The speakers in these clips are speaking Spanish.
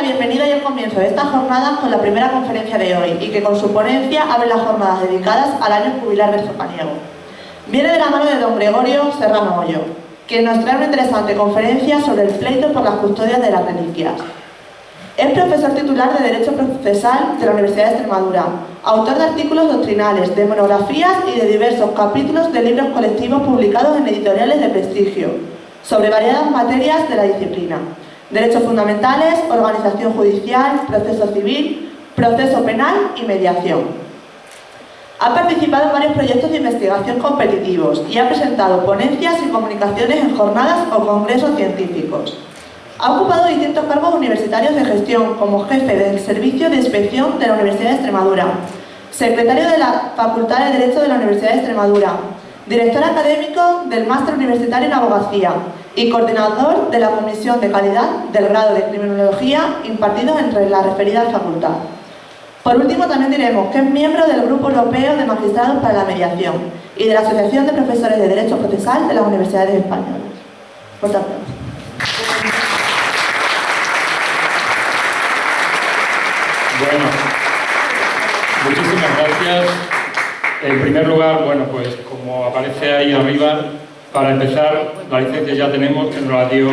bienvenida y el comienzo de esta jornada con la primera conferencia de hoy y que con su ponencia abre las jornadas dedicadas al año jubilar berzocaniego. Viene de la mano de don Gregorio Serrano Hoyo, quien nos trae una interesante conferencia sobre el pleito por las custodias de las reliquias. Es profesor titular de Derecho Procesal de la Universidad de Extremadura, autor de artículos doctrinales, de monografías y de diversos capítulos de libros colectivos publicados en editoriales de prestigio, sobre variadas materias de la disciplina: derechos fundamentales, organización judicial, proceso civil, proceso penal y mediación. Ha participado en varios proyectos de investigación competitivos y ha presentado ponencias y comunicaciones en jornadas o congresos científicos. Ha ocupado distintos cargos universitarios de gestión, como jefe del Servicio de Inspección de la Universidad de Extremadura, secretario de la Facultad de Derecho de la Universidad de Extremadura, director académico del Máster Universitario en Abogacía y coordinador de la Comisión de Calidad del Grado de Criminología impartido en la referida facultad. Por último, también diremos que es miembro del Grupo Europeo de Magistrados para la Mediación y de la Asociación de Profesores de Derecho Procesal de las Universidades Españolas. Muchas gracias. Bueno, muchísimas gracias. En primer lugar, bueno, pues como aparece ahí arriba, para empezar, la licencia ya tenemos, que nos la dio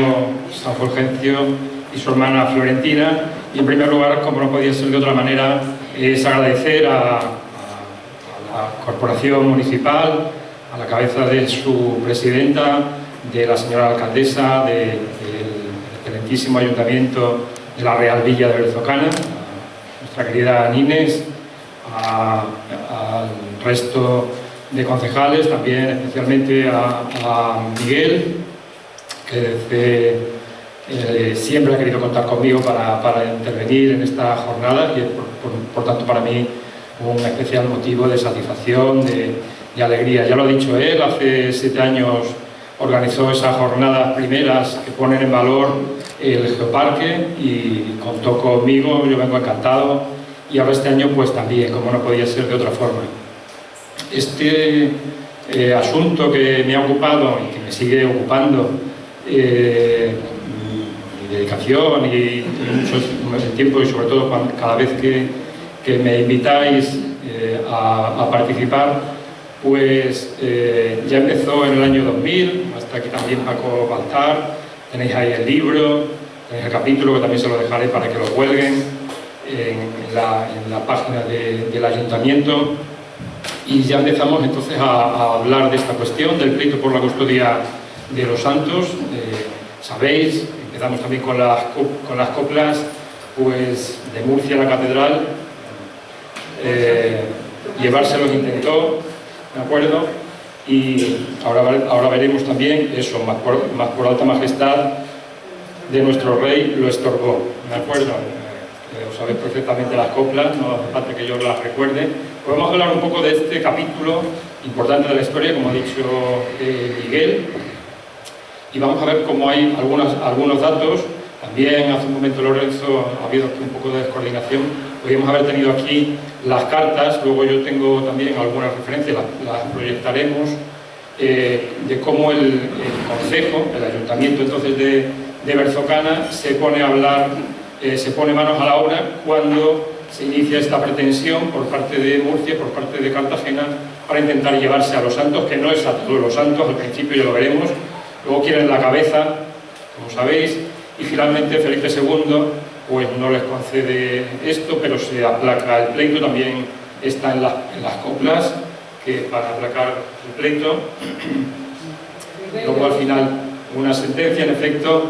San Fulgencio y su hermana Florentina, y en primer lugar, como no podía ser de otra manera, es agradecer a la corporación municipal, a la cabeza de su presidenta, de la señora alcaldesa, del excelentísimo ayuntamiento de la Real Villa de Berzocana, nuestra querida Nines, al resto de concejales, también especialmente a Miguel, que siempre ha querido contar conmigo para intervenir en esta jornada, y es por tanto para mí un especial motivo de satisfacción, de alegría. Ya lo ha dicho él, hace 7 años organizó esas jornadas primeras que ponen en valor el geoparque y contó conmigo, yo vengo encantado, y ahora este año pues también, como no podía ser de otra forma. Este asunto que me ha ocupado y que me sigue ocupando, mi dedicación y mucho tiempo, y sobre todo cada vez que me invitáis a participar, pues ya empezó en el año 2000, hasta aquí también Paco Baltar, tenéis ahí el libro, tenéis el capítulo, que también se lo dejaré para que lo cuelguen en la página del ayuntamiento, y ya empezamos entonces a hablar de esta cuestión, del pleito por la custodia de los santos. Sabéis, empezamos también con las coplas, pues de Murcia a la catedral, llevárselos intentó, ¿de acuerdo? Y ahora veremos también eso, más por alta majestad de nuestro rey lo estorbó, ¿de acuerdo? Os sabéis perfectamente las coplas, no hace falta que yo las recuerde. Podemos hablar un poco de este capítulo importante de la historia, como ha dicho Miguel, y vamos a ver cómo hay algunos datos. También hace un momento Lorenzo, ha habido aquí un poco de descoordinación, podríamos haber tenido aquí las cartas, luego yo tengo también algunas referencias, las proyectaremos, de cómo el concejo, el ayuntamiento entonces de Berzocana, se pone a hablar, se pone manos a la obra cuando se inicia esta pretensión por parte de Murcia, por parte de Cartagena, para intentar llevarse a los santos, que no es a todos los santos, al principio ya lo veremos, luego quieren la cabeza, como sabéis, y finalmente Felipe II pues no les concede esto, pero se aplaca el pleito. También está en las coplas, que para aplacar el pleito, luego al final una sentencia, en efecto,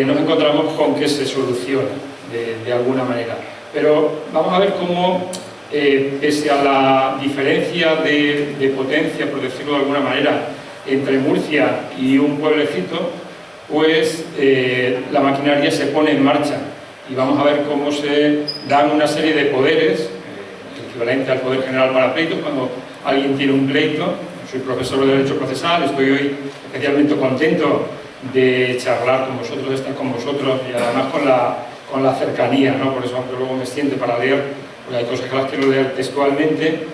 nos encontramos con que se soluciona de alguna manera. Pero vamos a ver cómo, pese a la diferencia de potencia, por decirlo de alguna manera, entre Murcia y un pueblecito, pues la maquinaria se pone en marcha, y vamos a ver cómo se dan una serie de poderes, equivalente al poder general para pleitos, cuando alguien tiene un pleito. Soy profesor de Derecho Procesal, estoy hoy especialmente contento de charlar con vosotros, de estar con vosotros, y además con la cercanía, ¿no? Por eso, aunque luego me siente para leer, porque hay cosas que las quiero leer textualmente,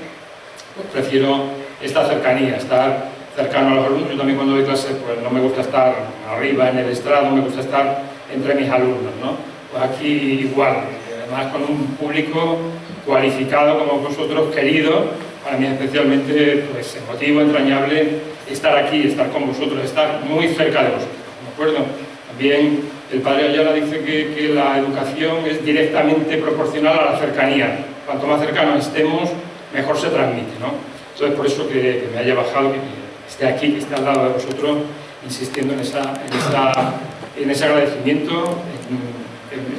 pues prefiero esta cercanía, estar cercano a los alumnos. Yo también cuando doy clase, pues no me gusta estar arriba en el estrado, me gusta estar entre mis alumnos, ¿no? pues aquí igual, además con un público cualificado como vosotros, querido. Para mí especialmente pues, emotivo, entrañable estar aquí, estar con vosotros, estar muy cerca de vosotros, ¿de acuerdo? También el padre Ayala dice que la educación es directamente proporcional a la cercanía. Cuanto más cercanos estemos, mejor se transmite, ¿no? Entonces, por eso que me haya bajado, que esté aquí, que esté al lado de vosotros, insistiendo en ese agradecimiento.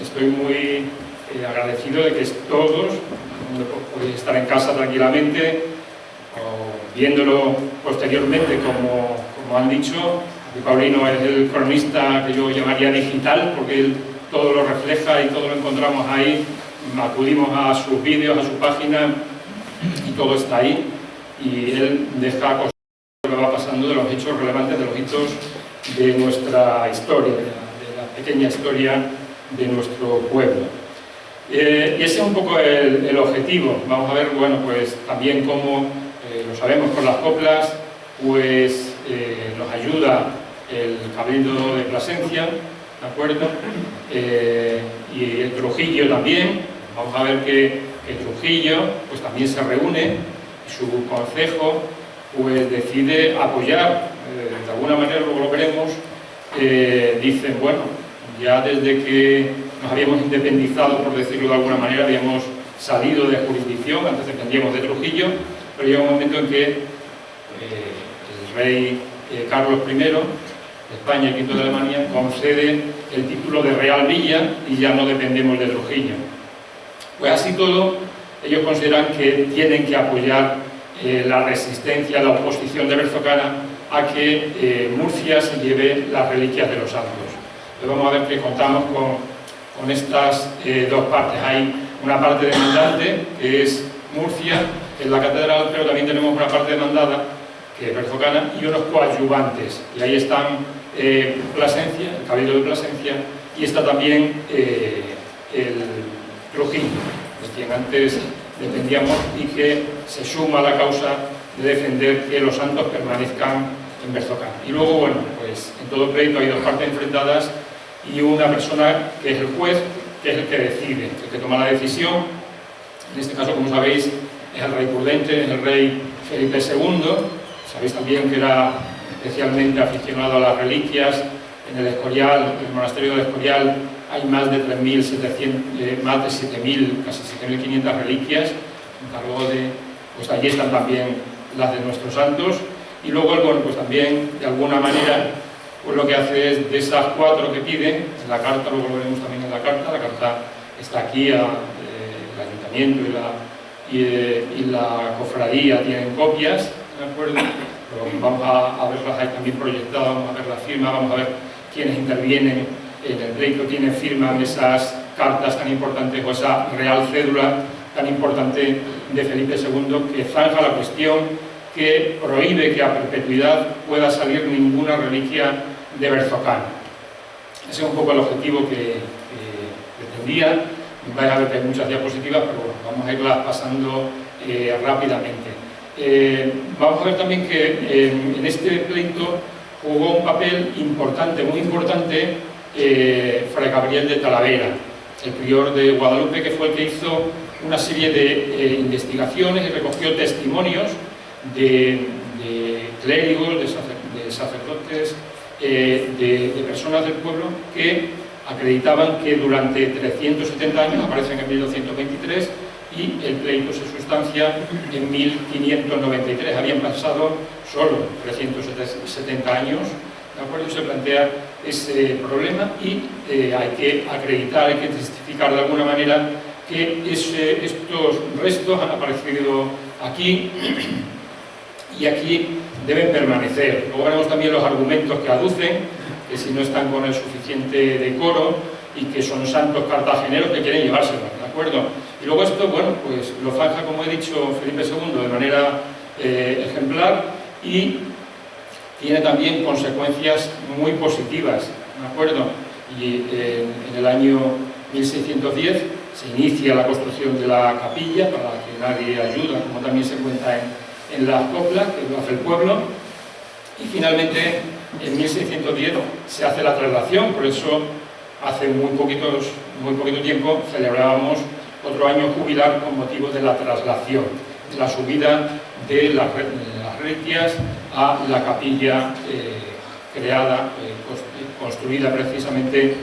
Estoy muy agradecido de que todos podéis estar en casa tranquilamente, o viéndolo posteriormente, como han dicho. Paulino es el cronista que yo llamaría digital, porque él todo lo refleja y todo lo encontramos ahí. Acudimos a sus vídeos, a su página, y todo está ahí. Y él deja cosas que va pasando de los hechos relevantes, de los hitos de nuestra historia, de la pequeña historia de nuestro pueblo. Y ese es un poco el objetivo. Vamos a ver, bueno, pues también cómo, lo sabemos por las coplas, pues nos ayuda el Cabildo de Plasencia, ¿de acuerdo? Y el Trujillo también. Vamos a ver que Trujillo pues también se reúne, y su concejo pues decide apoyar, de alguna manera, luego lo veremos. Dicen, bueno, ya desde que nos habíamos independizado, por decirlo de alguna manera, habíamos salido de jurisdicción, antes dependíamos de Trujillo, pero llega un momento en que el rey Carlos I de España y V de Alemania concede el título de Real Villa y ya no dependemos de Trujillo. Pues así todo, ellos consideran que tienen que apoyar la resistencia, la oposición de Berzocana a que Murcia se lleve las reliquias de los santos. Entonces vamos a ver que contamos con estas dos partes. Hay una parte demandante, que es Murcia, que es la catedral, pero también tenemos una parte demandada, que es Berzocana, y unos coadyuvantes. Y ahí están Plasencia, el Cabildo de Plasencia, y está también el Trujillo, de quien antes dependíamos, y que se suma a la causa de defender que los santos permanezcan en Berzocana. Y luego, bueno, pues en todo pleito hay dos partes enfrentadas y una persona que es el juez, que es el que decide, el que toma la decisión. En este caso, como sabéis, es el rey prudente, es el rey Felipe II. Sabéis también que era especialmente aficionado a las reliquias. En el Escorial, en el monasterio del Escorial, hay más de 3.700, más de 7.000, casi 7.500 reliquias. Encargó de, pues allí están también las de nuestros santos. Y luego, bueno, pues también, de alguna manera, pues lo que hace es, de esas 4 que piden, en la carta, luego lo veremos también en la carta está aquí, el ayuntamiento y la cofradía tienen copias, ¿de acuerdo? Pero vamos a verlas ahí también proyectadas, vamos a ver las firmas, vamos a ver quiénes intervienen en el pleito, quiénes firman esas cartas tan importantes, o esa real cédula tan importante de Felipe II, que zanja la cuestión, que prohíbe que a perpetuidad pueda salir ninguna reliquia de Berzocana. Ese es un poco el objetivo que pretendía. Vais a ver que hay muchas diapositivas, pero bueno, vamos a irlas pasando rápidamente. Vamos a ver también que en este pleito jugó un papel importante, muy importante, Fray Gabriel de Talavera, el prior de Guadalupe, que fue el que hizo una serie de investigaciones y recogió testimonios de clérigos, de sacerdotes, de personas del pueblo que acreditaban que durante 370 años, aparecen en 1223, y el pleito se sustancia en 1593. Habían pasado solo 370 años, ¿de acuerdo? Y se plantea ese problema y hay que acreditar, hay que testificar de alguna manera que estos restos han aparecido aquí y aquí deben permanecer. Luego veremos también los argumentos que aducen, que si no están con el suficiente decoro y que son santos cartageneros que quieren llevárselos, ¿de acuerdo? Y luego esto, bueno, pues lo zanja, como he dicho, Felipe II de manera ejemplar, y tiene también consecuencias muy positivas, ¿de acuerdo? Y en el año 1610 se inicia la construcción de la capilla, para que nadie ayuda, como también se cuenta en las coplas, que lo hace el pueblo, y finalmente en 1610 se hace la traslación. Por eso hace muy poquito tiempo celebrábamos otro año jubilar con motivo de la traslación, la subida de las reliquias a la capilla creada, construida precisamente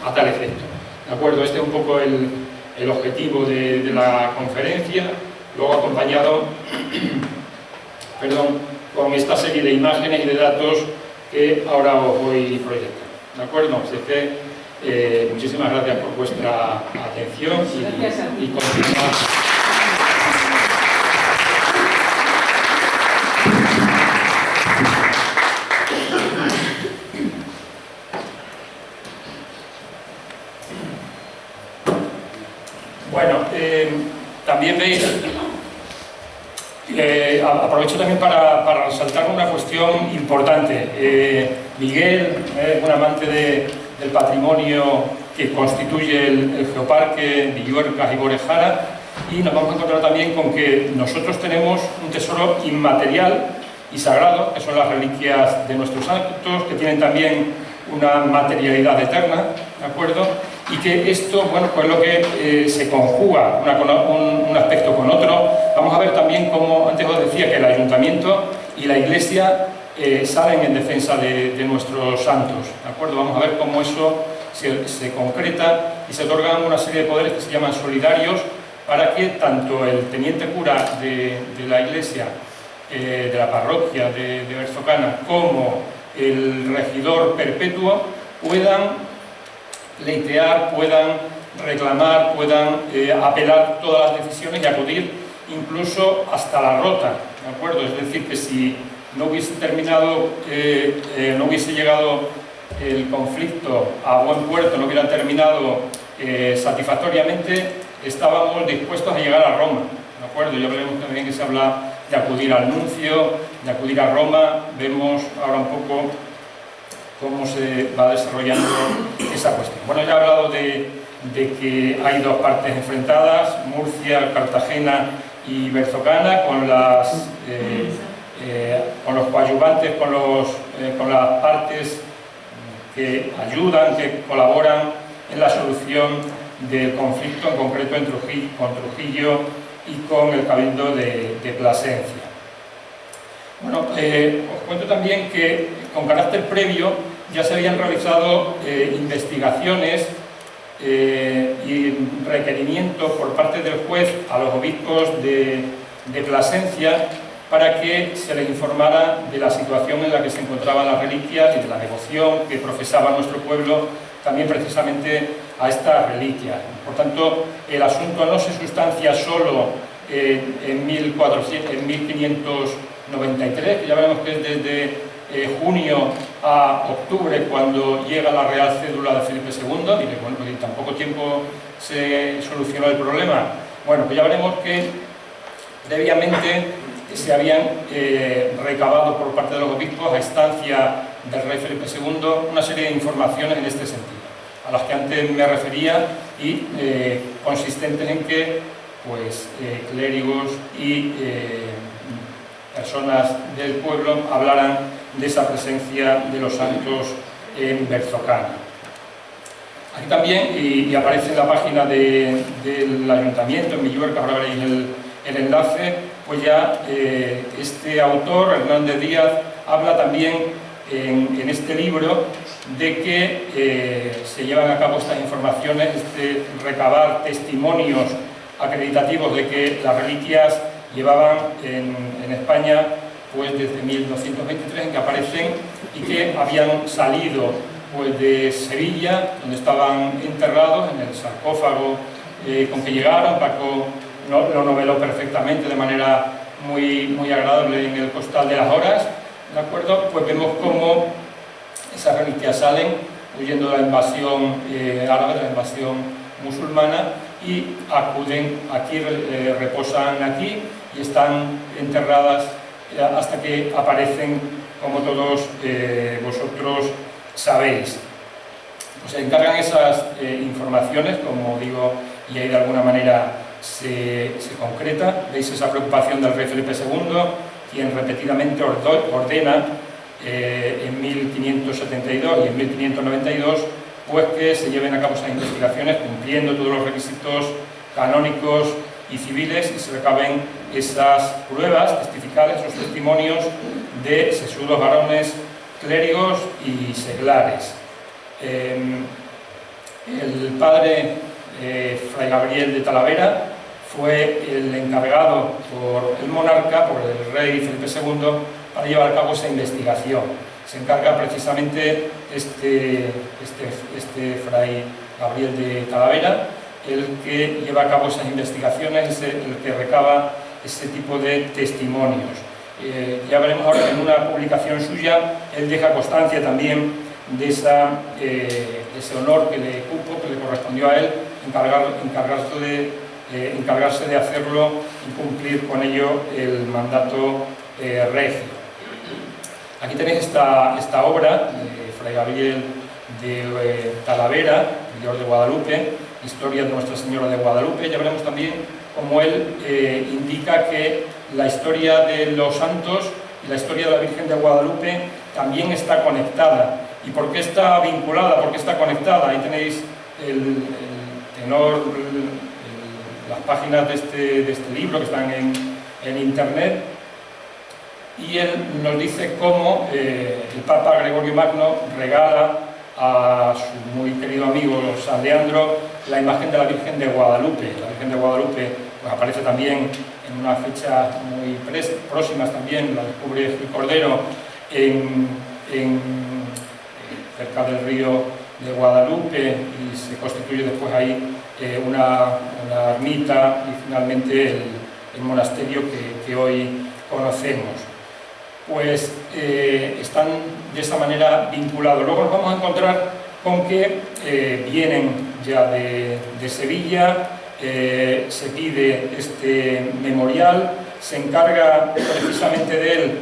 a tal efecto. ¿De acuerdo? Este es un poco el objetivo de la conferencia, luego acompañado con esta serie de imágenes y de datos que ahora os voy proyectando. ¿De acuerdo? Así que muchísimas gracias por vuestra atención y continuamos. Bueno, también veis, aprovecho también para resaltar una cuestión importante. Miguel es un amante del patrimonio que constituye el Geoparque Villuercas y Borejara, y nos vamos a encontrar también con que nosotros tenemos un tesoro inmaterial y sagrado, que son las reliquias de nuestros santos, que tienen también una materialidad eterna, ¿de acuerdo? Y que esto, bueno, pues lo que se conjuga un aspecto con otro. Vamos a ver también cómo, antes os decía, que el ayuntamiento y la iglesia salen en defensa de nuestros santos, ¿de acuerdo? Vamos a ver cómo eso se concreta y se otorgan una serie de poderes que se llaman solidarios para que tanto el teniente cura de la iglesia, de la parroquia de Berzocana, como el regidor perpetuo puedan pleitear, puedan reclamar, puedan apelar todas las decisiones y acudir incluso hasta la rota, ¿de acuerdo? Es decir, que si no hubiese terminado, no hubiese llegado el conflicto a buen puerto, no hubiera terminado satisfactoriamente, estábamos dispuestos a llegar a Roma, ¿de acuerdo? Ya veremos también que se habla de acudir al nuncio, de acudir a Roma. Vemos ahora un poco cómo se va desarrollando esa cuestión. Bueno, ya he hablado de que hay dos partes enfrentadas, Murcia, Cartagena y Berzocana, con los coadyuvantes, con las partes que ayudan, que colaboran en la solución del conflicto, en concreto con Trujillo y con el Cabildo de Plasencia. Bueno, os cuento también que con carácter previo ya se habían realizado investigaciones y requerimientos por parte del juez a los obispos de Plasencia para que se les informara de la situación en la que se encontraban las reliquias y de la devoción que profesaba nuestro pueblo también precisamente a estas reliquias. Por tanto, el asunto no se sustancia solo en 1593, que ya veremos que es desde junio a octubre cuando llega la Real Cédula de Felipe II, y bueno, pues en tan poco tiempo se solucionó el problema. Bueno, pues ya veremos que previamente se habían recabado por parte de los obispos, a instancia del rey Felipe II, una serie de informaciones en este sentido, a las que antes me refería, y consistentes en que pues, clérigos y personas del pueblo hablaran de esa presencia de los santos en Berzocana. Aquí también, y aparece en la página del ayuntamiento, en Villuercas, ahora veréis el enlace, pues ya este autor, Hernández Díaz, habla también en este libro de que se llevan a cabo estas informaciones, recabar testimonios acreditativos de que las reliquias llevaban en España pues desde 1223 en que aparecen, y que habían salido pues de Sevilla, donde estaban enterrados, en el sarcófago con que llegaron. Paco lo noveló perfectamente de manera muy agradable en el Costal de las Horas, ¿de acuerdo? Pues vemos cómo esas reliquias salen huyendo de la invasión árabe, de la invasión musulmana, y acuden aquí, reposan aquí y están enterradas hasta que aparecen, como todos vosotros sabéis. Pues se encargan esas informaciones, como digo, y ahí de alguna manera se concreta. Veis esa preocupación del rey Felipe II, quien repetidamente ordena en 1572 y en 1592 pues que se lleven a cabo esas investigaciones cumpliendo todos los requisitos canónicos y civiles y se recaben esas pruebas testificales, esos testimonios de sesudos varones, clérigos y seglares. El padre Fray Gabriel de Talavera fue el encargado por el monarca, por el rey Felipe II, para llevar a cabo esa investigación. Se encarga precisamente este Fray Gabriel de Talavera, el que lleva a cabo esas investigaciones, el que recaba ese tipo de testimonios. Ya veremos ahora que en una publicación suya él deja constancia también de ese honor que le cupo, que le correspondió a él, encargarse de hacerlo y cumplir con ello el mandato regio. Aquí tenéis esta obra de Fray Gabriel de Talavera, prior de Guadalupe, Historia de Nuestra Señora de Guadalupe. Ya veremos también cómo él indica que la historia de los santos y la historia de la Virgen de Guadalupe también está conectada. ¿Y por qué está vinculada? ¿Por qué está conectada? Ahí tenéis el tenor, las páginas de este libro que están en internet, y él nos dice cómo el Papa Gregorio Magno regala a su muy querido amigo San Leandro la imagen de la Virgen de Guadalupe. La Virgen de Guadalupe pues, aparece también en una fecha muy próximas también, la descubre Gil Cordero cerca del río de Guadalupe, y se constituye después ahí una ermita y finalmente el monasterio que hoy conocemos. Pues están de esa manera vinculados. Luego nos vamos a encontrar con que vienen ya de Sevilla, se pide este memorial, se encarga precisamente de él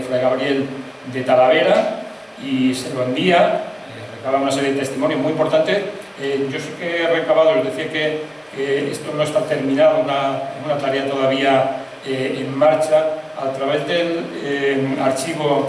Fray Gabriel de Talavera y se lo envía, recaba una serie de testimonios muy importantes. Yo sí que he recabado, les decía que esto no está terminado, es una tarea todavía en marcha. A través del archivo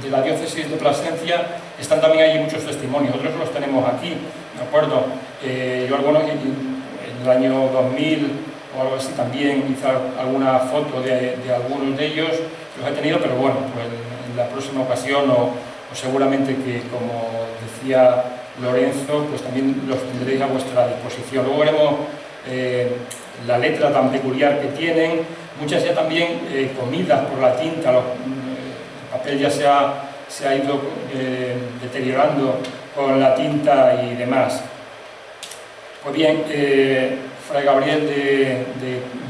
de la diócesis de Plasencia están también allí muchos testimonios, otros los tenemos aquí, ¿de acuerdo? Yo algunos en el año 2000 o algo así también hice alguna foto de algunos de ellos, los he tenido, pero bueno, pues en la próxima ocasión o seguramente que, como decía Lorenzo, pues también los tendréis a vuestra disposición. Luego veremos la letra tan peculiar que tienen, muchas ya también comidas por la tinta, el papel ya se ha ido deteriorando con la tinta y demás. Pues bien, Fray Gabriel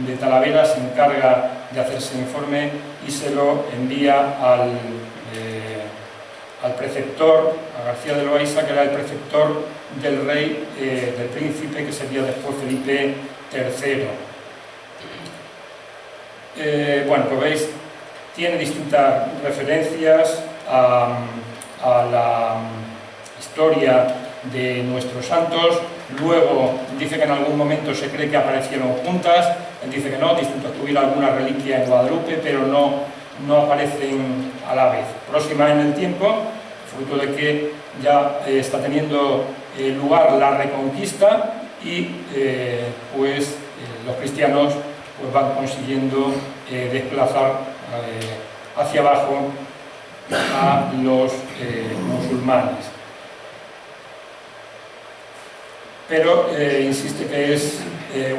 de Talavera se encarga de hacer ese informe y se lo envía al preceptor, a García de Loaiza, que era el preceptor del rey, del príncipe, que sería después Felipe III. Bueno, pues veis, tiene distintas referencias a la historia de nuestros santos. Luego dice que en algún momento se cree que aparecieron juntas, él dice que no, distinto que hubiera alguna reliquia en Guadalupe, pero no aparecen a la vez. Próxima en el tiempo, fruto de que ya está teniendo lugar la Reconquista y los cristianos pues van consiguiendo desplazar hacia abajo a los musulmanes. Pero insiste que es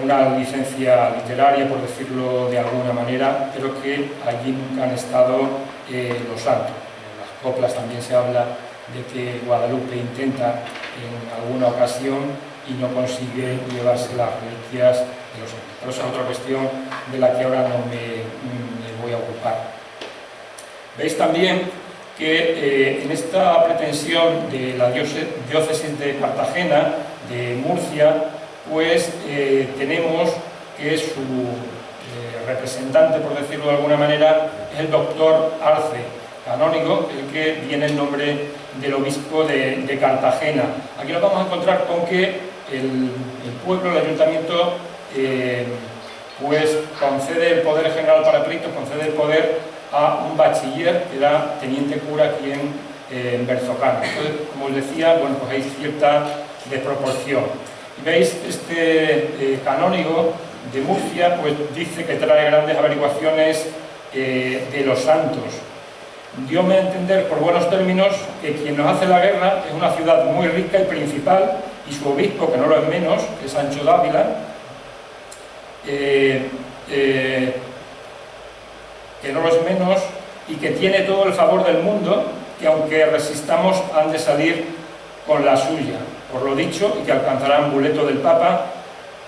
una licencia literaria, por decirlo de alguna manera, pero que allí nunca han estado los santos. En las coplas también se habla de que Guadalupe intenta en alguna ocasión y no consigue llevarse las reliquias de los santos. Pero esa es otra cuestión de la que ahora no me voy a ocupar. Veis también que en esta pretensión de la diócesis de Cartagena, de Murcia, pues tenemos que su representante, por decirlo de alguna manera, es el doctor Arce, canónigo, el que viene en nombre del obispo de Cartagena. Aquí nos vamos a encontrar con que el pueblo, el ayuntamiento, pues concede el poder general para pleitos, concede el poder a un bachiller, que era teniente cura aquí en Berzocana. Entonces, como os decía, bueno, pues hay cierta desproporción. Y veis, este canónigo de Murcia pues dice que trae grandes averiguaciones de los santos. Dióme a entender por buenos términos que quien nos hace la guerra es una ciudad muy rica y principal, y su obispo, que no lo es menos, que es Sancho Dávila, que no lo es menos y que tiene todo el favor del mundo, que aunque resistamos han de salir con la suya, por lo dicho, y que alcanzarán boleto del Papa,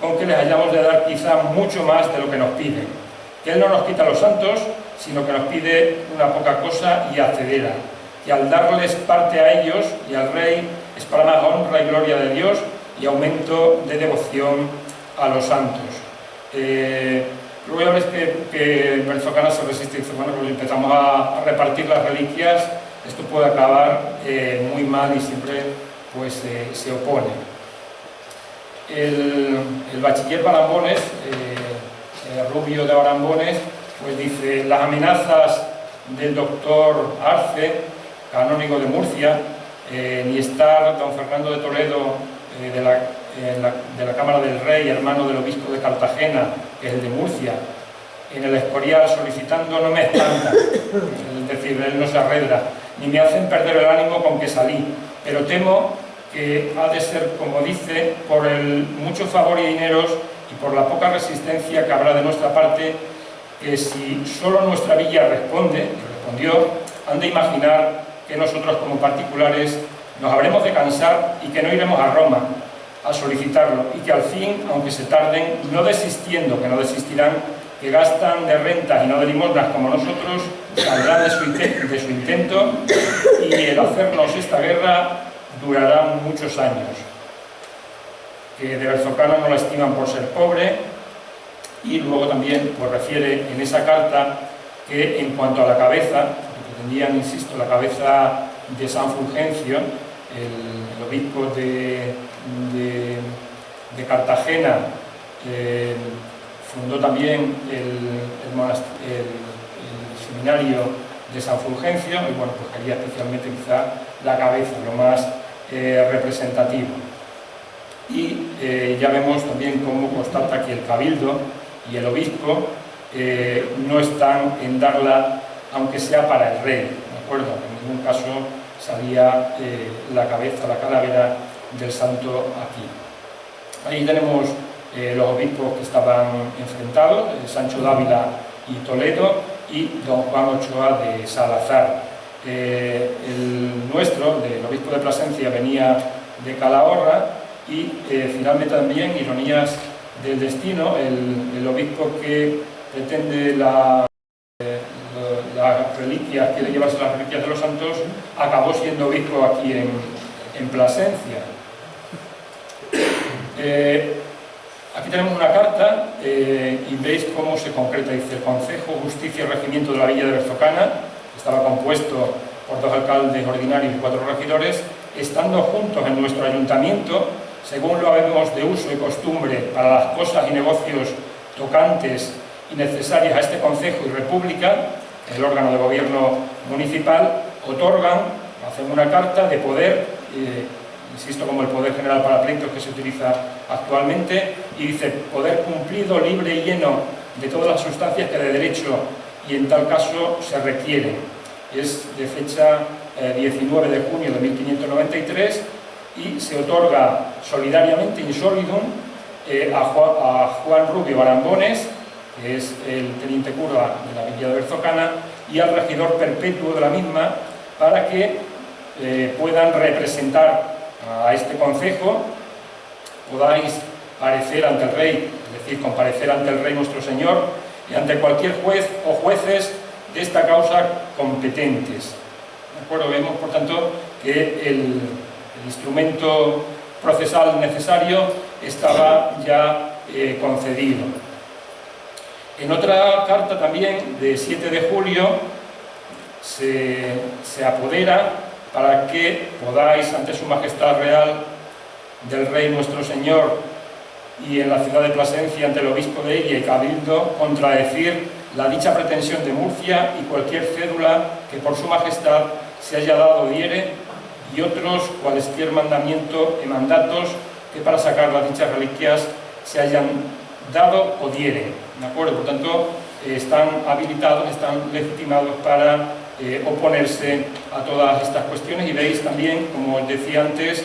con que les hayamos de dar quizá mucho más de lo que nos piden. Que Él no nos quita a los santos, sino que nos pide una poca cosa y accedera, y al darles parte a ellos y al Rey es para más honra y gloria de Dios y aumento de devoción a los santos. Luego ya veréis que Berzocana se resiste y dice, bueno, pues empezamos a repartir las reliquias, esto puede acabar muy mal y siempre pues se opone. El bachiller Barambones, Rubio de Barambones, pues dice, las amenazas del doctor Arce, canónigo de Murcia, ni estar don Fernando de Toledo de la Cámara del Rey, hermano del obispo de Cartagena, que es el de Murcia, en el Escorial solicitando no me espantan, es decir, él no se arredra, ni me hacen perder el ánimo con que salí, pero temo que ha de ser, como dice, por el mucho favor y dineros y por la poca resistencia que habrá de nuestra parte, que si solo nuestra villa responde, y respondió, han de imaginar que nosotros como particulares nos habremos de cansar y que no iremos a Roma a solicitarlo, y que al fin, aunque se tarden, no desistiendo, que no desistirán, que gastan de rentas y no de limosnas como nosotros, saldrán de su intento, y el hacernos esta guerra durará muchos años. Que de Berzocana no la estiman por ser pobre, y luego también pues, refiere en esa carta que en cuanto a la cabeza, que pretendían, insisto, la cabeza de San Fulgencio, el obispo de Cartagena, fundó también el seminario de San Fulgencio, y bueno, pues quería especialmente quizá la cabeza, lo más representativo. Y ya vemos también cómo constata que el cabildo y el obispo no están en darla, aunque sea para el rey, ¿de acuerdo? En ningún caso salía la cabeza, la calavera del santo aquí. Ahí tenemos los obispos que estaban enfrentados, Sancho Dávila y Toledo, y don Juan Ochoa de Salazar. El nuestro, el obispo de Plasencia, venía de Calahorra, y finalmente también, ironías del destino, el obispo que pretende las reliquias, quiere llevarse las reliquias de los santos, acabó siendo obispo aquí en Plasencia. Aquí tenemos una carta y veis cómo se concreta. Dice: el Concejo, Justicia y Regimiento de la Villa de Berzocana, que estaba compuesto por 2 alcaldes ordinarios y 4 regidores, estando juntos en nuestro ayuntamiento, según lo habemos de uso y costumbre para las cosas y negocios tocantes y necesarias a este Concejo y República, el órgano de gobierno municipal, otorgan, hacen una carta de poder, insisto, como el poder general para pleitos que se utiliza actualmente, y dice: poder cumplido, libre y lleno de todas las sustancias que de derecho y en tal caso se requieren. Es de fecha 19 de junio de 1593 y se otorga solidariamente in solidum a Juan Rubio Barambones, que es el teniente cura de la Villa de Berzocana, y al regidor perpetuo de la misma, para que puedan representar a este concejo, podáis parecer ante el rey, es decir, comparecer ante el rey nuestro Señor y ante cualquier juez o jueces de esta causa competentes. ¿De acuerdo? Vemos, por tanto, que el instrumento procesal necesario estaba ya concedido. En otra carta también, de 7 de julio, se apodera para que podáis, ante su majestad real del rey nuestro Señor y en la ciudad de Plasencia, ante el obispo de ella y cabildo, contradecir la dicha pretensión de Murcia y cualquier cédula que por su majestad se haya dado o diere, y otros cualesquier mandamiento y mandatos que para sacar las dichas reliquias se hayan dado o dieren, ¿de acuerdo? Por tanto, están habilitados, están legitimados para oponerse a todas estas cuestiones, y veis también, como os decía antes,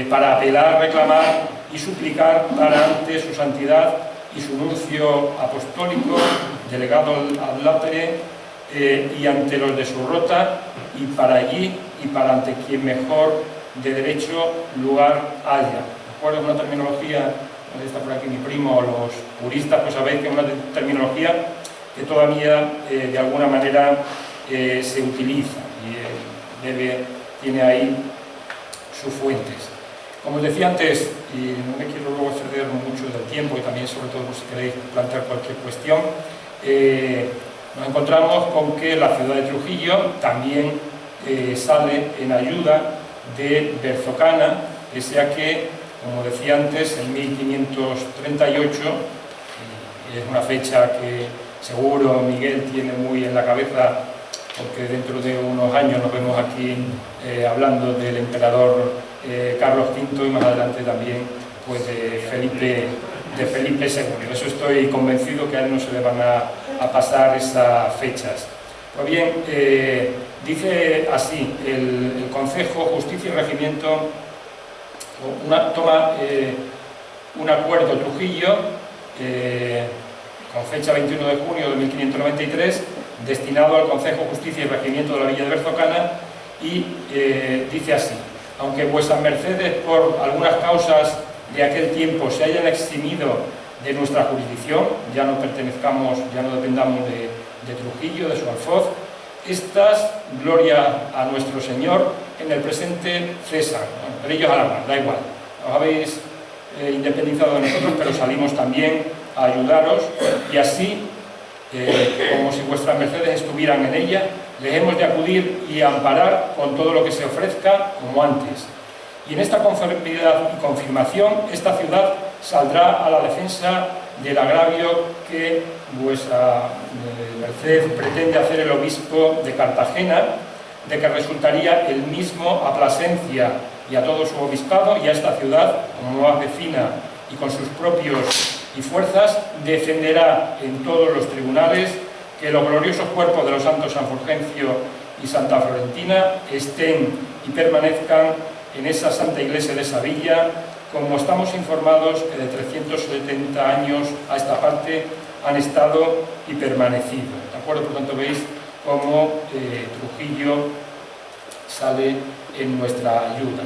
para apelar, reclamar y suplicar para ante su santidad y su nuncio apostólico, delegado ad latere, y ante los de su rota, y para allí y para ante quien mejor de derecho lugar haya. ¿De acuerdo? Una terminología, está por aquí mi primo, los juristas, pues sabéis que es una terminología que todavía de alguna manera se utiliza y tiene ahí sus fuentes. Como os decía antes, y no me quiero luego exceder mucho del tiempo, y también sobre todo si queréis plantear cualquier cuestión, nos encontramos con que la ciudad de Trujillo también sale en ayuda de Berzocana, pese a que, como decía antes, en 1538, y es una fecha que seguro Miguel tiene muy en la cabeza, porque dentro de unos años nos vemos aquí hablando del emperador Carlos V, y más adelante también pues, de Felipe II. Eso estoy convencido que a él no se le van a pasar esas fechas. Pues bien, dice así, el Concejo, Justicia y Regimiento toma un acuerdo Trujillo con fecha 21 de junio de 1593, destinado al Concejo, Justicia y Regimiento de la Villa de Berzocana, y dice así: aunque vuestras mercedes por algunas causas de aquel tiempo se hayan eximido de nuestra jurisdicción, ya no pertenezcamos, ya no dependamos de Trujillo, de su alfoz, estas, gloria a nuestro Señor, en el presente cesan, pero ellos a la mar, da igual, os habéis independizado de nosotros, pero salimos también a ayudaros, y así, como si vuestras mercedes estuvieran en ella, les hemos de acudir y amparar con todo lo que se ofrezca, como antes. Y en esta conformidad y confirmación, esta ciudad saldrá a la defensa del agravio que vuestra merced pretende hacer el obispo de Cartagena, de que resultaría el mismo a Plasencia y a todo su obispado, y a esta ciudad, como más vecina y con sus propios y fuerzas, defenderá en todos los tribunales que los gloriosos cuerpos de los santos San Fulgencio y Santa Florentina estén y permanezcan en esa Santa Iglesia de esa villa, como estamos informados que de 370 años a esta parte han estado y permanecido. ¿De acuerdo? Por tanto, veis cómo Trujillo sale en nuestra ayuda.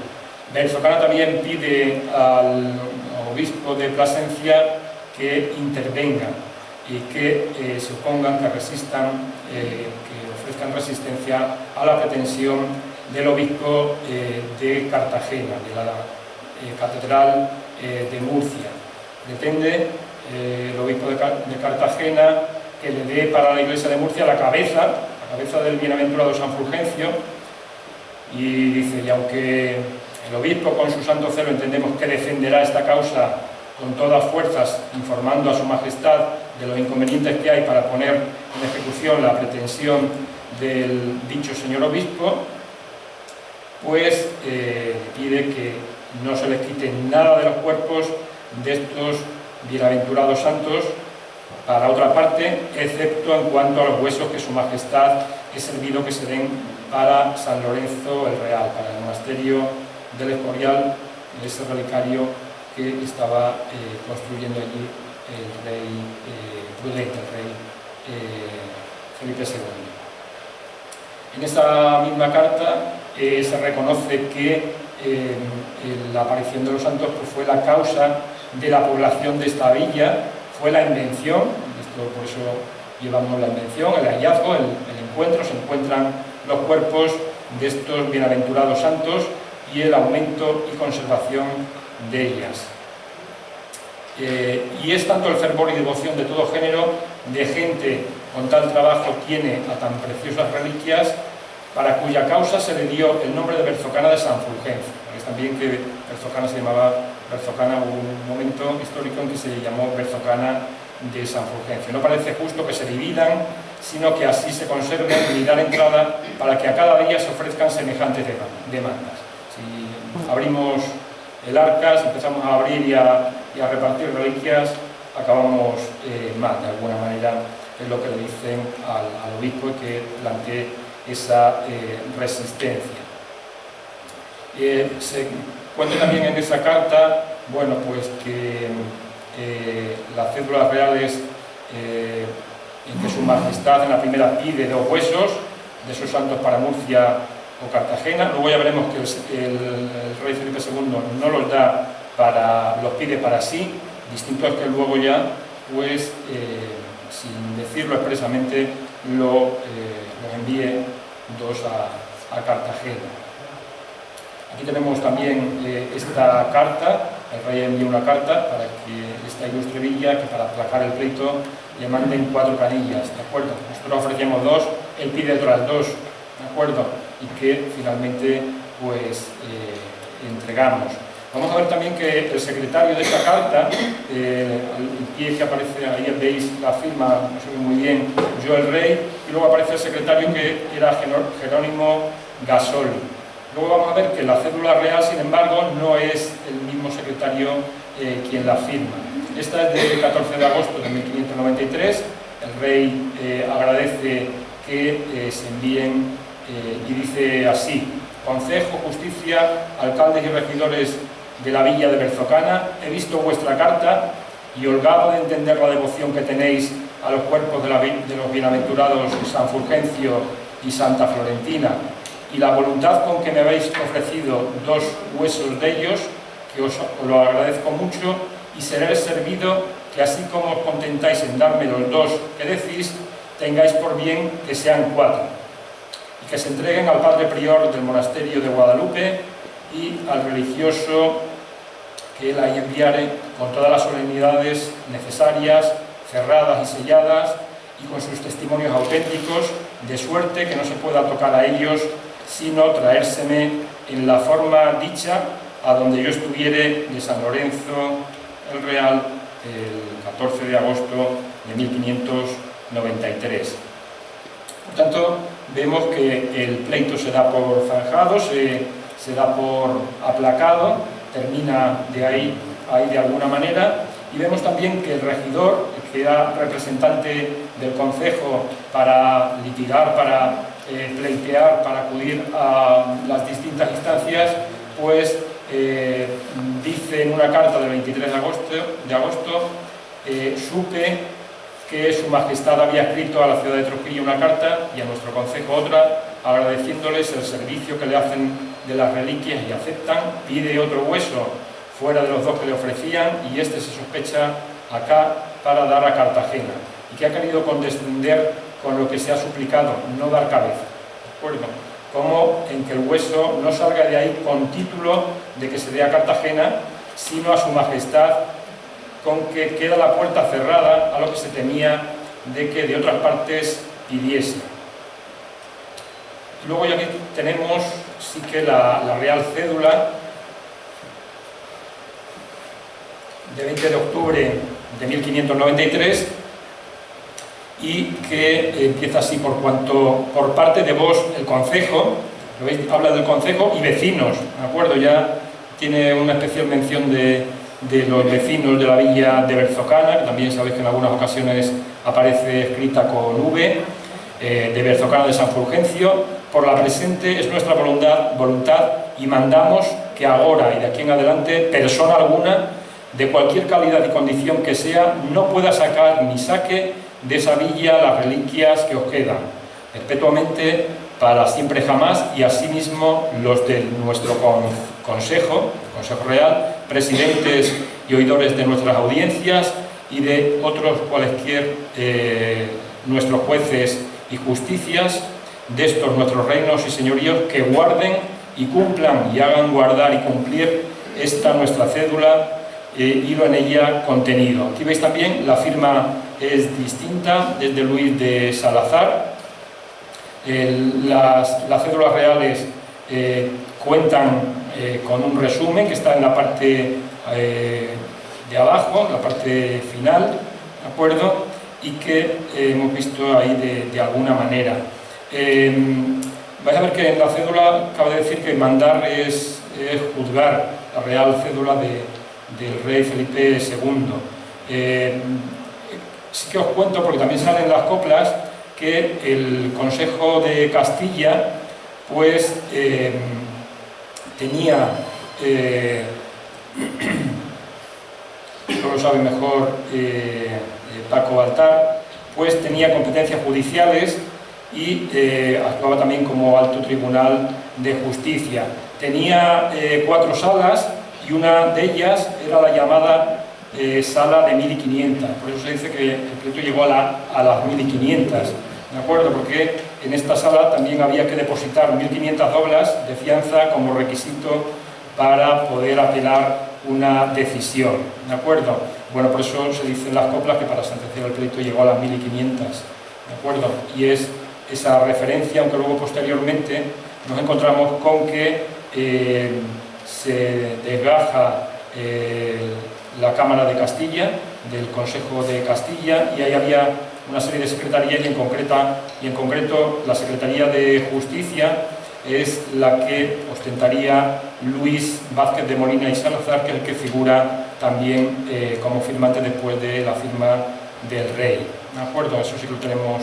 Berzocana también pide al obispo de Plasencia que intervengan y que se opongan, que resistan, que ofrezcan resistencia a la pretensión del obispo de Cartagena, de la catedral de Murcia. Pretende el obispo de Cartagena que le dé para la iglesia de Murcia la cabeza del bienaventurado San Fulgencio, y dice, y aunque el obispo con su santo celo entendemos que defenderá esta causa con todas fuerzas, informando a su majestad de los inconvenientes que hay para poner en ejecución la pretensión del dicho señor obispo, pues pide que no se les quite nada de los cuerpos de estos bienaventurados santos, para otra parte, excepto en cuanto a los huesos que su majestad es servido que se den para San Lorenzo el Real, para el monasterio del Escorial, ese relicario que estaba construyendo allí el rey Prudente, el rey Felipe II. En esa misma carta se reconoce que la aparición de los santos pues, fue la causa de la población de esta villa, fue la invención, por eso llevamos la invención, el hallazgo, el encuentro, se encuentran los cuerpos de estos bienaventurados santos y el aumento y conservación de ellas. Y es tanto el fervor y devoción de todo género de gente con tal trabajo tiene a tan preciosas reliquias, para cuya causa se le dio el nombre de Berzocana de San Fulgencio. Es también que Berzocana se llamaba Berzocana, hubo un momento histórico en que se llamó Berzocana de San Fulgencio. No parece justo que se dividan sino que así se conserven y dar entrada para que a cada día se ofrezcan semejantes demandas. Si abrimos el arca, si empezamos a abrir y a repartir reliquias, acabamos mal, de alguna manera, es lo que le dicen al obispo que plantee esa resistencia. Se cuenta también en esa carta, bueno, pues que las cédulas reales en que su majestad en la primera pide 2 huesos de esos santos para Murcia o Cartagena, luego ya veremos que el rey Felipe II no los da los pide para sí, distinto es que luego ya, pues, sin decirlo expresamente, los envíe 2 a Cartagena. Aquí tenemos también esta carta. El rey envía una carta para que esta ilustre villa, que para aplacar el pleito le manden 4 canillas, ¿de acuerdo? Nosotros ofrecemos 2, él pide otras 2, ¿de acuerdo? Y que finalmente, pues, entregamos. Vamos a ver también que el secretario de esta carta, al pie que aparece, ahí veis la firma, no se ve muy bien, yo el rey, y luego aparece el secretario que era Jerónimo Gasoli. Luego vamos a ver que la cédula real, sin embargo, no es el mismo secretario quien la firma. Esta es del 14 de agosto de 1593. El rey agradece que se envíen y dice así: Consejo, Justicia, alcaldes y regidores de la villa de Berzocana, he visto vuestra carta y holgado de entender la devoción que tenéis a los cuerpos de los bienaventurados San Fulgencio y Santa Florentina, y la voluntad con que me habéis ofrecido 2 huesos de ellos, que os lo agradezco mucho, y seré servido que así como os contentáis en darme los 2 que decís, tengáis por bien que sean 4, y que se entreguen al padre prior del monasterio de Guadalupe y al religioso que él ahí enviare, con todas las solemnidades necesarias, cerradas y selladas, y con sus testimonios auténticos, de suerte que no se pueda tocar a ellos, sino traérseme en la forma dicha a donde yo estuviere de San Lorenzo el Real el 14 de agosto de 1593. Por tanto, vemos que el pleito se da por zanjado, se da por aplacado, termina de ahí de alguna manera, y vemos también que el regidor, que era representante del concejo para litigar, para pleitear, para acudir a las distintas instancias, pues dice en una carta del 23 de agosto, supe que su majestad había escrito a la ciudad de Trujillo una carta y a nuestro concejo otra, agradeciéndoles el servicio que le hacen de las reliquias y aceptan, pide otro hueso fuera de los 2 que le ofrecían, y este se sospecha acá para dar a Cartagena, y que ha querido condescender con lo que se ha suplicado, no dar cabeza, ¿de acuerdo? Como en que el hueso no salga de ahí con título de que se dé a Cartagena, sino a su majestad, con que queda la puerta cerrada a lo que se temía de que de otras partes pidiese. Luego ya aquí tenemos sí que la Real Cédula de 20 de octubre de 1593, y que empieza así: por cuanto por parte de vos el concejo, ¿lo veis? Habla del concejo y vecinos, ¿de acuerdo? Ya tiene una especial mención de los vecinos de la villa de Berzocana, que también sabéis que en algunas ocasiones aparece escrita con V, de Berzocana de San Fulgencio. Por la presente es nuestra voluntad y mandamos que ahora y de aquí en adelante persona alguna, de cualquier calidad y condición que sea, no pueda sacar ni saque de esa villa las reliquias que os quedan, perpetuamente, para siempre jamás, y asimismo los de nuestro Consejo Real, presidentes y oidores de nuestras audiencias y de otros cualesquier nuestros jueces y justicias de estos nuestros reinos y señoríos, que guarden y cumplan y hagan guardar y cumplir esta nuestra cédula y lo en ella contenido. Aquí veis también la firma es distinta, desde Luis de Salazar. Las cédulas reales cuentan con un resumen que está en la parte de abajo, en la parte final, ¿de acuerdo? y que hemos visto ahí de alguna manera. Vais a ver que en la cédula cabe decir que mandar es juzgar, la real cédula del rey Felipe II. Sí que os cuento, porque también salen las coplas, que el Consejo de Castilla pues tenía, esto lo sabe mejor Paco Baltar, pues tenía competencias judiciales y actuaba también como alto tribunal de justicia. Tenía 4 salas y una de ellas era la llamada sala de 1500, por eso se dice que el pleito llegó a las 1500, ¿de acuerdo? Porque en esta sala también había que depositar 1500 doblas de fianza como requisito para poder apelar una decisión, ¿de acuerdo? Bueno, por eso se dice en las coplas que para sentenciar el pleito llegó a las 1500, ¿de acuerdo? Y es esa referencia, aunque luego posteriormente nos encontramos con que se desgaja la Cámara de Castilla, del Consejo de Castilla, y ahí había una serie de secretarías y en concreto la Secretaría de Justicia es la que ostentaría Luis Vázquez de Molina y Salazar, que es el que figura también como firmante después de la firma del rey. ¿De acuerdo? Eso sí que lo tenemos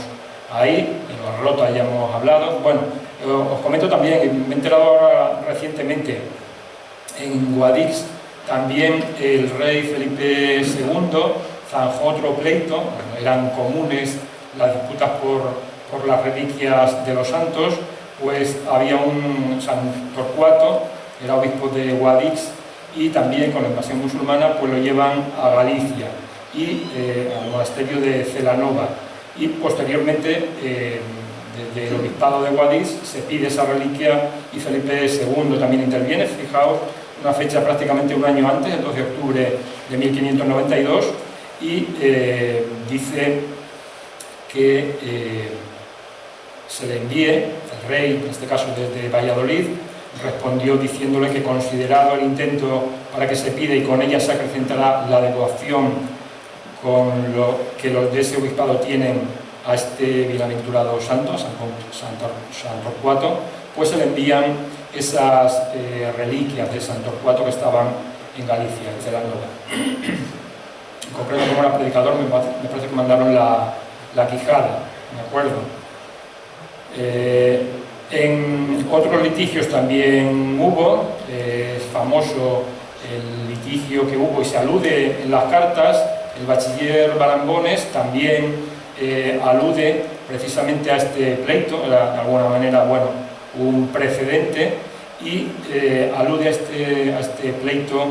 ahí, en la Rota ya hemos hablado. Bueno, os comento también, me he enterado ahora recientemente, en Guadix también el rey Felipe II zanjó otro pleito, eran comunes las disputas por las reliquias de los santos, pues había un San Torcuato, era obispo de Guadix, y también con la invasión musulmana pues lo llevan a Galicia y al monasterio de Celanova, y posteriormente desde el obispado de Guadix se pide esa reliquia y Felipe II también interviene. Fijaos, una fecha prácticamente un año antes, el 2 de octubre de 1592, y dice que se le envíe, el rey, en este caso desde Valladolid, respondió diciéndole que considerado el intento para que se pide y con ella se acrecentará la devoción con lo que los de ese obispado tienen a este bienaventurado santo, San Torcuato, pues se le envían esas reliquias de San Torcuato que estaban en Galicia, en Celanova. En concreto, como era predicador, me parece que mandaron la Quijada, ¿de acuerdo? En otros litigios también hubo, es famoso el litigio que hubo y se alude en las cartas. El bachiller Barambones también alude precisamente a este pleito, era de alguna manera, bueno, un precedente, y alude a este pleito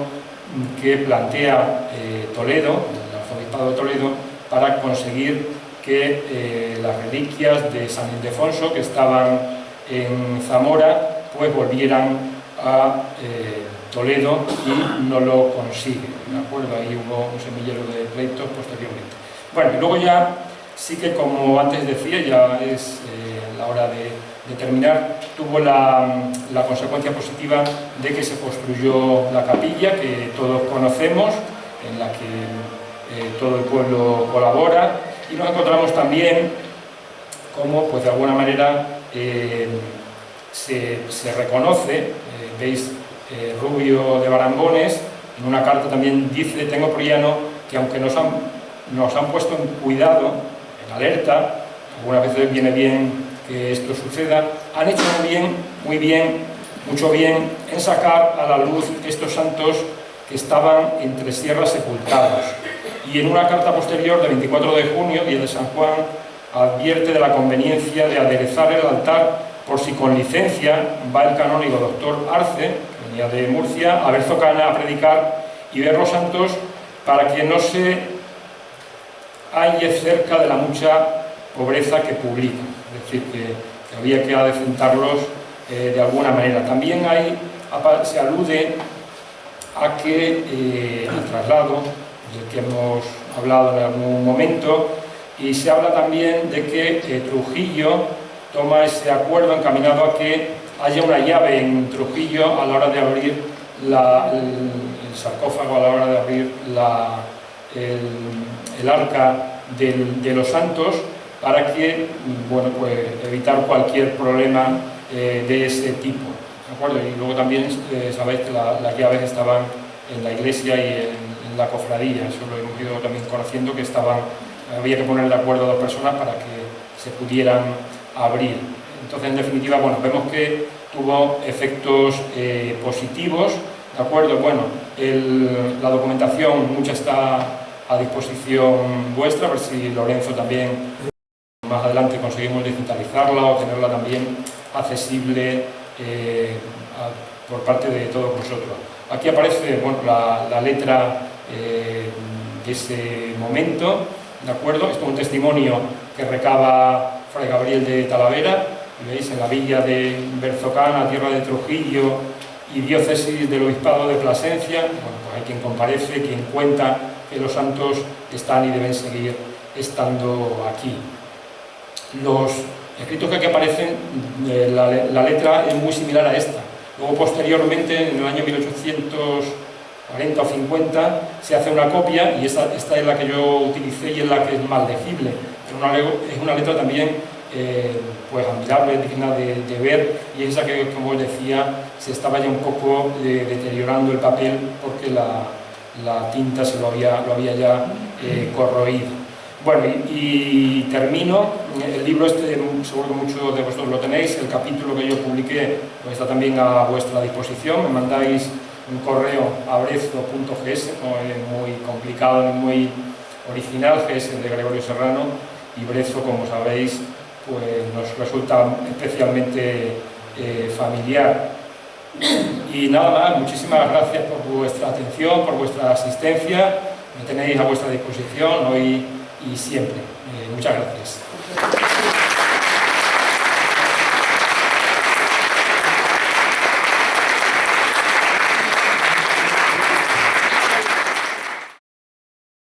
que plantea Toledo, el arzobispado de Toledo, para conseguir que las reliquias de San Ildefonso que estaban en Zamora pues volvieran a Toledo, y no lo consigue, ¿de acuerdo? Ahí hubo un semillero de pleitos posteriormente. Bueno, y luego ya sí que, como antes decía, ya es la hora de terminar, tuvo la consecuencia positiva de que se construyó la capilla que todos conocemos, en la que todo el pueblo colabora, y nos encontramos también como, pues de alguna manera, se reconoce, veis, Rubio de Barambones, en una carta también dice: tengo por llano que aunque nos han puesto en cuidado, en alerta, algunas veces viene bien que esto suceda, han hecho muy bien, mucho bien en sacar a la luz estos santos que estaban entre sierras sepultados. Y en una carta posterior, de 24 de junio, día de San Juan, advierte de la conveniencia de aderezar el altar por si con licencia va el canónigo doctor Arce, que venía de Murcia, a Berzocana a predicar y ver los santos, para que no se halle cerca de la mucha pobreza que publica. Es decir, que había que adecentarlos de alguna manera. También se alude a que al traslado, del que hemos hablado en algún momento, y se habla también de que Trujillo toma ese acuerdo encaminado a que haya una llave en Trujillo a la hora de abrir el sarcófago, a la hora de abrir el arca de los santos para que, bueno, pues evitar cualquier problema de ese tipo, ¿de acuerdo? Y luego también sabéis que las llaves estaban en la iglesia y en la cofradía, eso lo hemos ido también conociendo, que había que poner de acuerdo a dos personas para que se pudieran abrir. Entonces, en definitiva, bueno, vemos que tuvo efectos positivos, ¿de acuerdo? Bueno, la documentación, mucha está a disposición vuestra, a ver si Lorenzo también más adelante conseguimos digitalizarla o tenerla también accesible por parte de todos vosotros. Aquí aparece, bueno, la letra de ese momento, ¿de acuerdo? Esto es un testimonio que recaba Fray Gabriel de Talavera, y veis en la villa de Berzocana, tierra de Trujillo y diócesis del obispado de Plasencia. Bueno, pues hay quien comparece, quien cuenta que los santos están y deben seguir estando aquí. Los escritos que aquí aparecen, la letra es muy similar a esta. Luego, posteriormente, en el año 1840 o 50, se hace una copia, y esta es la que yo utilicé y es la que es más legible. Es una letra también pues admirable, digna de ver, y esa que, como os decía, se estaba ya un poco deteriorando el papel porque la tinta se lo había ya corroído. Bueno, y termino. El libro este, seguro que muchos de vosotros lo tenéis. El capítulo que yo publiqué pues está también a vuestra disposición. Me mandáis un correo a brezo.gs, no es muy complicado ni muy original, gs de Gregorio Serrano, y Brezo, como sabéis, pues nos resulta especialmente familiar. Y nada más, muchísimas gracias por vuestra atención, por vuestra asistencia. Me tenéis a vuestra disposición hoy y siempre. Muchas gracias.